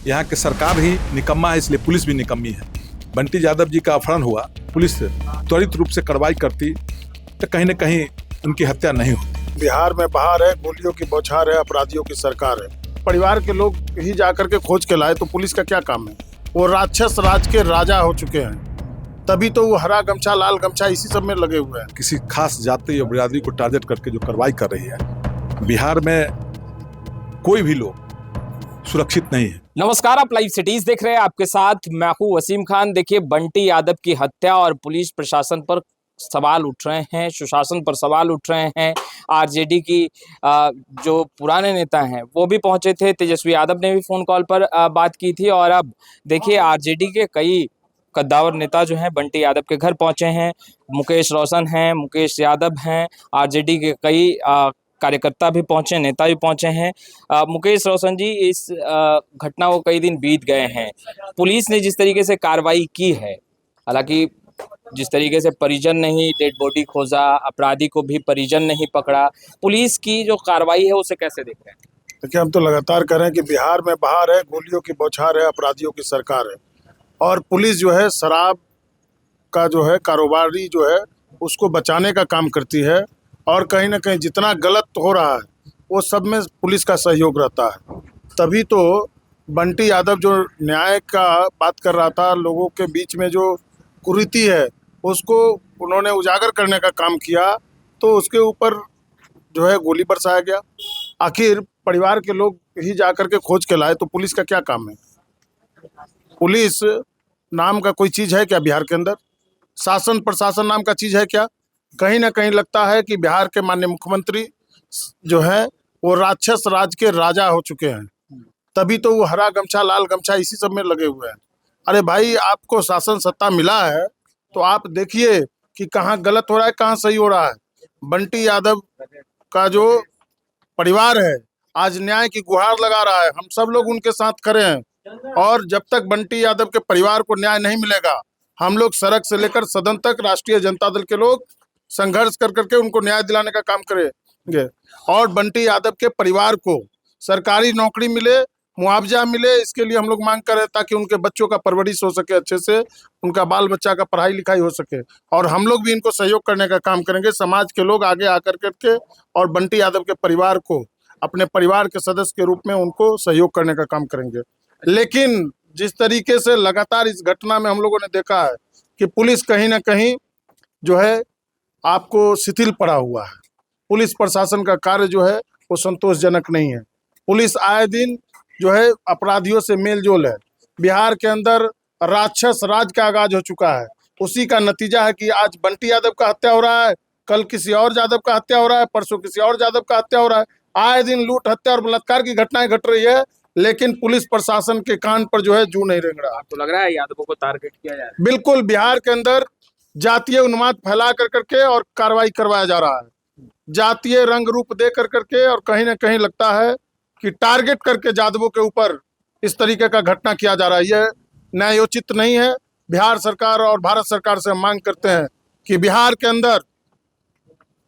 यहाँ की सरकार ही निकम्मा है, इसलिए पुलिस भी निकम्मी है। बंटी यादव जी का अपहरण हुआ, पुलिस त्वरित रूप से कार्रवाई करती तो कहीं न कहीं उनकी हत्या नहीं होती। बिहार में बहार है, गोलियों की बौछार है, अपराधियों की सरकार है। परिवार के लोग ही जाकर के खोज के लाए तो पुलिस का क्या काम है? वो राक्षस राज के राजा हो चुके हैं, तभी तो वो हरा गमछा लाल गमछा इसी सब में लगे हुए हैं। किसी खास जाति या बिरादरी को टारगेट करके जो कार्रवाई कर रही है, बिहार में कोई भी लोग सुरक्षित नहीं है। नमस्कार, आप लाइव सिटीज देख रहे हैं। आपके साथ मैं हूं वसीम खान। देखिए, बंटी यादव की हत्या और पुलिस प्रशासन पर सवाल उठ रहे हैं, सुशासन पर सवाल उठ रहे हैं। आरजेडी की जो पुराने नेता हैं वो भी पहुंचे थे। तेजस्वी यादव ने भी फोन कॉल पर बात की थी। और अब देखिए, आरजेडी के कई कद्दावर नेता जो हैं बंटी यादव के घर पहुंचे हैं। मुकेश रोशन हैं, मुकेश यादव हैं, आरजेडी के कई कार्यकर्ता भी पहुंचे, नेता भी पहुंचे हैं। मुकेश रोशन जी, इस घटना को कई दिन बीत गए हैं। पुलिस ने जिस तरीके से कार्रवाई की है, हालांकि जिस तरीके से परिजन ने ही डेड बॉडी खोजा, अपराधी को भी परिजन ने ही पकड़ा, पुलिस की जो कार्रवाई है उसे कैसे देख रहे हैं? देखिए, हम तो लगातार कह रहे हैं कि बिहार में बहार है, गोलियों की बौछार है, अपराधियों की सरकार है। और पुलिस जो है शराब का जो है कारोबारी जो है उसको बचाने का काम करती है। और कहीं ना कहीं जितना गलत हो रहा है वो सब में पुलिस का सहयोग रहता है। तभी तो बंटी यादव जो न्याय का बात कर रहा था, लोगों के बीच में जो कुरीति है उसको उन्होंने उजागर करने का काम किया, तो उसके ऊपर जो है गोली बरसाया गया। आखिर परिवार के लोग ही जाकर के खोज के लाए तो पुलिस का क्या काम है? पुलिस नाम का कोई चीज़ है क्या बिहार के अंदर? शासन प्रशासन नाम का चीज़ है क्या? कहीं ना कहीं लगता है कि बिहार के माननीय मुख्यमंत्री जो है वो राक्षस राज के राजा हो चुके हैं, तभी तो वो हरा गमछा लाल गमछा इसी सब में लगे हुए हैं। अरे भाई, आपको शासन सत्ता मिला है तो आप देखिए कि कहाँ गलत हो रहा है, कहाँ सही हो रहा है। बंटी यादव का जो परिवार है आज न्याय की गुहार लगा रहा है, हम सब लोग उनके साथ खड़े हैं। और जब तक बंटी यादव के परिवार को न्याय नहीं मिलेगा, हम लोग सड़क से लेकर सदन तक राष्ट्रीय जनता दल के लोग संघर्ष कर करके उनको न्याय दिलाने का काम करेंगे। और बंटी यादव के परिवार को सरकारी नौकरी मिले, मुआवजा मिले, इसके लिए हम लोग मांग कर रहे हैं, ताकि उनके बच्चों का परवरिश हो सके, अच्छे से उनका बाल बच्चा का पढ़ाई लिखाई हो सके। और हम लोग भी इनको सहयोग करने का काम करेंगे। समाज के लोग आगे आकर करके और बंटी यादव के परिवार को अपने परिवार के सदस्य के रूप में उनको सहयोग करने का काम करेंगे। लेकिन जिस तरीके से लगातार इस घटना में हम लोगों ने देखा है कि पुलिस कहीं ना कहीं जो है आपको शिथिल पड़ा हुआ है। पुलिस प्रशासन का कार्य जो है वो संतोषजनक नहीं है। पुलिस आए दिन जो है अपराधियों से मेल जोल है। बिहार के अंदर राक्षस राज का आगाज हो चुका है। उसी का नतीजा है कि आज बंटी यादव का हत्या हो रहा है, कल किसी और यादव का हत्या हो रहा है, परसों किसी और यादव का हत्या हो रहा है। आए दिन लूट हत्या और बलात्कार की घटनाएं घट रही है, लेकिन पुलिस प्रशासन के कान पर जो है जू नहीं रेंग रहा। तो लग रहा है यादवों को टारगेट किया जा रहा है। बिल्कुल, बिहार के अंदर जातीय उन्माद फैला कर करके और कार्रवाई करवाया जा रहा है, जातीय रंग रूप दे कर करके। और कहीं ना कहीं लगता है कि टारगेट करके यादवों के ऊपर इस तरीके का घटना किया जा रहा है। यह न्यायोचित नहीं है। बिहार सरकार और भारत सरकार से हम मांग करते हैं कि बिहार के अंदर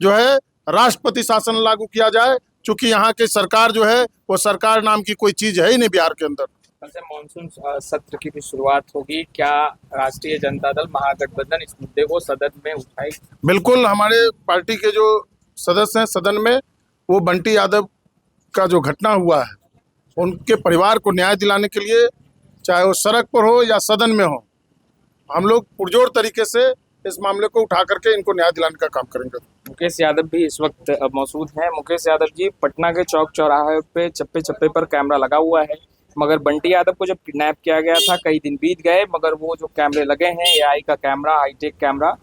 जो है राष्ट्रपति शासन लागू किया जाए, क्योंकि यहाँ की सरकार जो है वो सरकार नाम की कोई चीज है ही नहीं बिहार के अंदर। वैसे मानसून सत्र की भी शुरुआत होगी, क्या राष्ट्रीय जनता दल महागठबंधन इस मुद्दे को सदन में उठाएगी? बिल्कुल, हमारे पार्टी के जो सदस्य हैं सदन में, वो बंटी यादव का जो घटना हुआ है उनके परिवार को न्याय दिलाने के लिए, चाहे वो सड़क पर हो या सदन में हो, हम लोग पुरजोर तरीके से इस मामले को उठा करके इनको न्याय दिलाने का काम करेंगे। मुकेश यादव भी इस वक्त मौजूद हैं। मुकेश यादव जी, पटना के चौक चौराहे पे चप्पे चप्पे पर कैमरा लगा हुआ है, मगर बंटी यादव को जब किडनैप किया गया था कई दिन बीत गए, मगर वो जो कैमरे लगे हैं, एआई का कैमरा, हाईटेक कैमरा,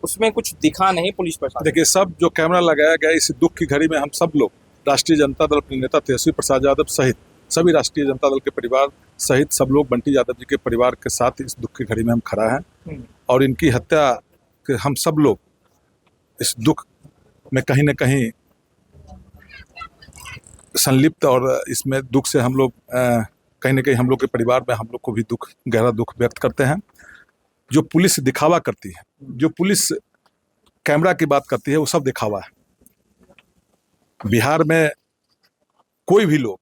उसमें कुछ दिखा नहीं पुलिस प्रशासन। देखिए, सब जो कैमरा लगाया गया, इस दुख की घड़ी में हम सब लोग राष्ट्रीय जनता दल के नेता तेजस्वी प्रसाद यादव सहित सभी राष्ट्रीय जनता दल के परिवार सहित सब लोग बंटी यादव जी के परिवार के साथ इस दुख की घड़ी में हम खड़ा हैं। और इनकी हत्या के हम सब लोग इस दुख में कहीं न कहीं संलिप्त, और इसमें दुख से हम लोग कहीं न कहीं हम लोग के परिवार में हम लोग को भी दुख, गहरा दुख व्यक्त करते हैं। जो पुलिस दिखावा करती है, जो पुलिस कैमरा की बात करती है, वो सब दिखावा है। बिहार में कोई भी लोग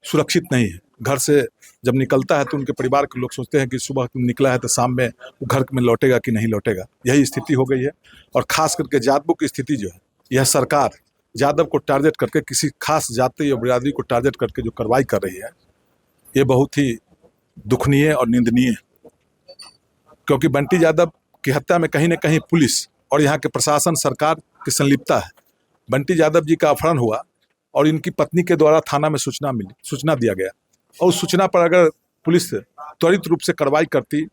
सुरक्षित नहीं है। घर से जब निकलता है तो उनके परिवार के लोग सोचते हैं कि सुबह निकला है तो शाम में वो घर में लौटेगा कि नहीं लौटेगा। यही स्थिति हो गई है। और खास करके जादवों की स्थिति जो है, यह सरकार यादव को टारगेट करके, किसी खास जाति या बिरादरी को टारगेट करके जो कार्रवाई कर रही है, ये बहुत ही दुखनीय और निंदनीय है। क्योंकि बंटी यादव की हत्या में कहीं न कहीं पुलिस और यहाँ के प्रशासन, सरकार की संलिप्तता है। बंटी यादव जी का अपहरण हुआ और इनकी पत्नी के द्वारा थाना में सूचना दिया गया, और उस सूचना पर अगर पुलिस त्वरित रूप से कार्रवाई करती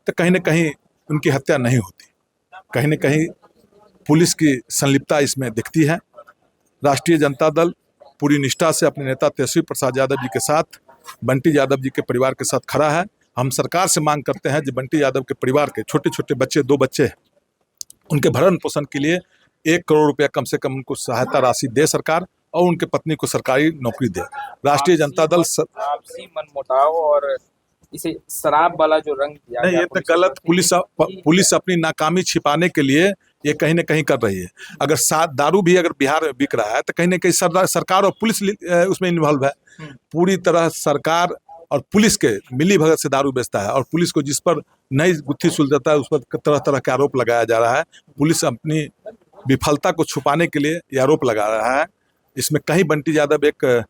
तो कहीं न कहीं उनकी हत्या नहीं होती। कहीं न कहीं पुलिस की संलिप्तता इसमें दिखती है। राष्ट्रीय जनता दल पूरी निष्ठा से अपने नेता तेजस्वी प्रसाद यादव जी के साथ, बंटी यादव जी के परिवार के साथ खड़ा है। हम सरकार से मांग करते हैं कि बंटी यादव के परिवार के छोटे छोटे बच्चे, 2 बच्चे हैं, उनके भरण पोषण के लिए 1 करोड़ रुपया कम से कम उनको सहायता राशि दे सरकार, और उनके पत्नी को सरकारी नौकरी दे। राष्ट्रीय जनता दल आपसी मनमुटाव और इसे शराब वाला जो रंग दिया नहीं, गया ये तो गलत। पुलिस अपनी नाकामी छिपाने के लिए ये कहीं न कहीं कर रही है। अगर दारू भी अगर बिहार में बिक रहा है तो कहीं न कहीं सरकार और पुलिस उसमें इन्वॉल्व है। पूरी तरह सरकार और पुलिस के मिली भगत से दारू बेचता है, और पुलिस को जिस पर नई गुत्थी सुलझाता है उस पर तरह तरह के आरोप लगाया जा रहा है। पुलिस अपनी विफलता को छुपाने के लिए ये आरोप लगा रहा है। इसमें कहीं बंटी यादव एक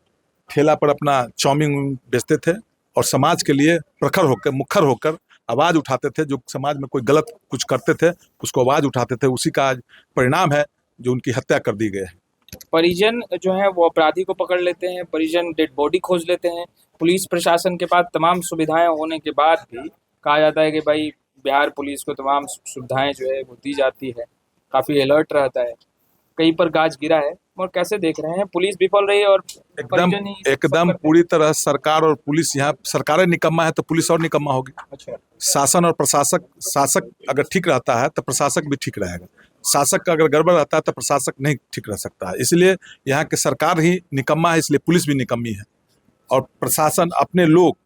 ठेला पर अपना चाउमीन बेचते थे और समाज के लिए मुखर होकर आवाज़ उठाते थे। जो समाज में कोई गलत कुछ करते थे उसको आवाज़ उठाते थे, उसी का आज परिणाम है जो उनकी हत्या कर दी गई है। परिजन जो है वो अपराधी को पकड़ लेते हैं, परिजन डेड बॉडी खोज लेते हैं। पुलिस प्रशासन के पास तमाम सुविधाएं होने के बाद भी कहा जाता है कि भाई बिहार पुलिस को तमाम सुविधाएं जो है वो दी जाती है, काफ़ी अलर्ट रहता है। कहीं पर गाज गिरा है, और कैसे देख रहे हैं पुलिस विफल रही है और एकदम पूरी तरह सरकार और पुलिस, यहाँ सरकारें निकम्मा है तो पुलिस और निकम्मा होगी। अच्छा, शासन और शासक अगर ठीक रहता है तो प्रशासक भी ठीक रहेगा। शासक का अगर गड़बड़ रहता है तो प्रशासक नहीं ठीक रह सकता है। इसलिए यहाँ की सरकार ही निकम्मा है, इसलिए पुलिस भी निकम्मी है। और प्रशासन अपने लोग,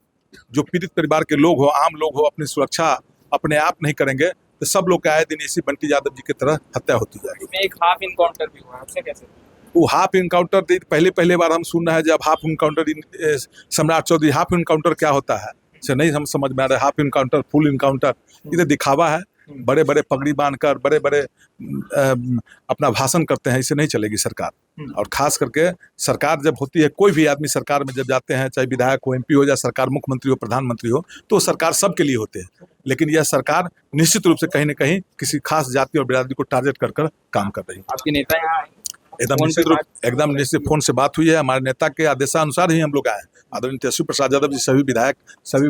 जो पीड़ित परिवार के लोग हो, आम लोग हो, अपनी सुरक्षा अपने आप नहीं करेंगे तो सब लोग के आए दिन इसी बंटी यादव जी की तरह हत्या होती जाएगी। एक हाफ इनकाउंटर भी हुआ, उससे कैसे? वो हाफ इनकाउंटर पहले बार हम सुन रहे हैं। जब हाफ इनकाउंटर, सम्राट चौधरी, हाफ इनकाउंटर क्या होता है से नहीं हम समझ में आ रहा है। हाफ इनकाउंटर, फुल इनकाउंटर, ये तो दिखावा है। बड़े बड़े पगड़ी बांधकर बड़े बड़े अपना भाषण करते हैं, इससे नहीं चलेगी सरकार। और खास करके सरकार जब होती है, कोई भी आदमी सरकार में जब जाते हैं, चाहे विधायक हो, MP हो, या सरकार मुख्यमंत्री हो, प्रधानमंत्री हो, तो सरकार सबके लिए होते हैं। लेकिन यह सरकार निश्चित रूप से कहीं न कहीं किसी खास जाति और बिरादरी को टारगेट कर काम कर रही है। आपके नेता यहाँ एकदम निश्चित फोन से बात हुई है। हमारे नेता के आदेशानुसार ही हम लोग आए। आदरणीय तेजस्वी प्रसाद यादव जी, सभी विधायक, सभी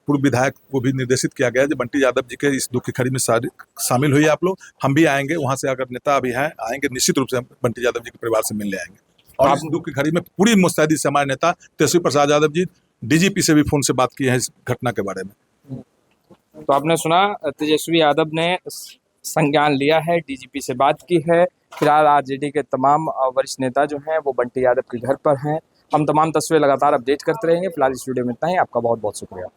पूर्व विधायक को भी निर्देशित किया गया है कि बंटी यादव जी के इस दुख की घड़ी में शामिल हुई आप लोग। हम भी आएंगे, वहाँ से अगर नेता अभी हैं आएंगे, निश्चित रूप से हम बंटी यादव जी के परिवार से मिलने आएंगे। और इस दुख की घड़ी में पूरी मुस्तैदी से हमारे नेता तेजस्वी प्रसाद यादव जी DGP से भी फोन से बात की है इस घटना के बारे में। तो आपने सुना, तेजस्वी यादव ने संज्ञान लिया है, DGP से बात की है। फिलहाल RJD के तमाम वरिष्ठ नेता जो हैं वो बंटी यादव के घर पर हैं। हम तमाम तस्वीरें लगातार अपडेट करते रहेंगे। फिलहाल इस वीडियो में इतना ही। आपका बहुत बहुत शुक्रिया।